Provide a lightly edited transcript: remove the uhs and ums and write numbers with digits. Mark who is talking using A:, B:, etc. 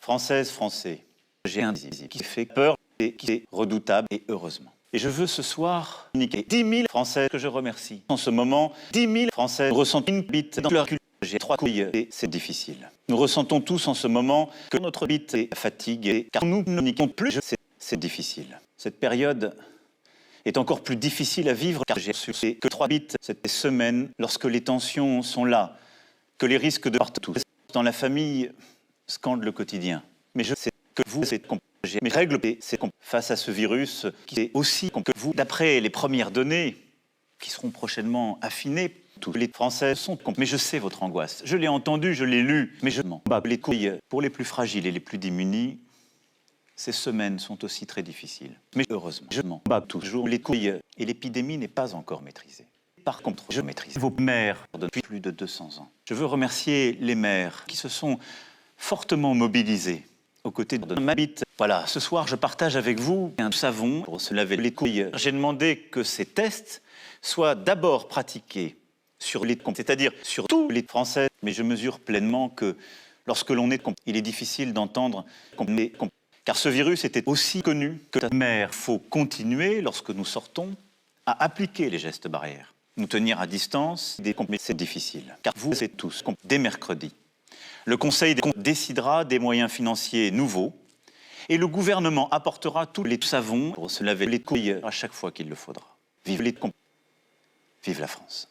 A: Françaises, Français, j'ai un désir qui fait peur et qui est redoutable, et heureusement. Et je veux ce soir communiquer 10 000 Français que je remercie. En ce moment, 10 000 Français ressentent une bite dans leur culture. J'ai 3 couilles et c'est difficile. Nous ressentons tous en ce moment que notre bite est fatiguée, car nous ne communiquons plus. C'est difficile. Cette période est encore plus difficile à vivre, car j'ai su que 3 bits cette semaine, lorsque les tensions sont là, que les risques de partout dans la famille scandent le quotidien. Mais je sais que vous êtes j'ai mes règles et c'est face à ce virus qui est aussi que vous, d'après les premières données qui seront prochainement affinées, tous les Français sont mais je sais votre angoisse. Je l'ai entendu, je l'ai lu, mais je m'en bats les couilles pour les plus fragiles et les plus démunis. Ces semaines sont aussi très difficiles. Mais heureusement, je m'en bats toujours les couilles et l'épidémie n'est pas encore maîtrisée. Par contre, je maîtrise vos mères depuis plus de 200 ans. Je veux remercier les mères qui se sont fortement mobilisées aux côtés de ma bite. Voilà, ce soir, je partage avec vous un savon pour se laver les couilles. J'ai demandé que ces tests soient d'abord pratiqués sur les comptes, c'est-à-dire sur tous les Français. Mais je mesure pleinement que lorsque l'on est il est difficile d'entendre car ce virus était aussi connu que ta mère. Il faut continuer, lorsque nous sortons, à appliquer les gestes barrières. Nous tenir à distance, c'est difficile. Car vous êtes tous, dès mercredi, le Conseil des comptes décidera des moyens financiers nouveaux et le gouvernement apportera tous les savons pour se laver les couilles à chaque fois qu'il le faudra. Vive les comptes, vive la France.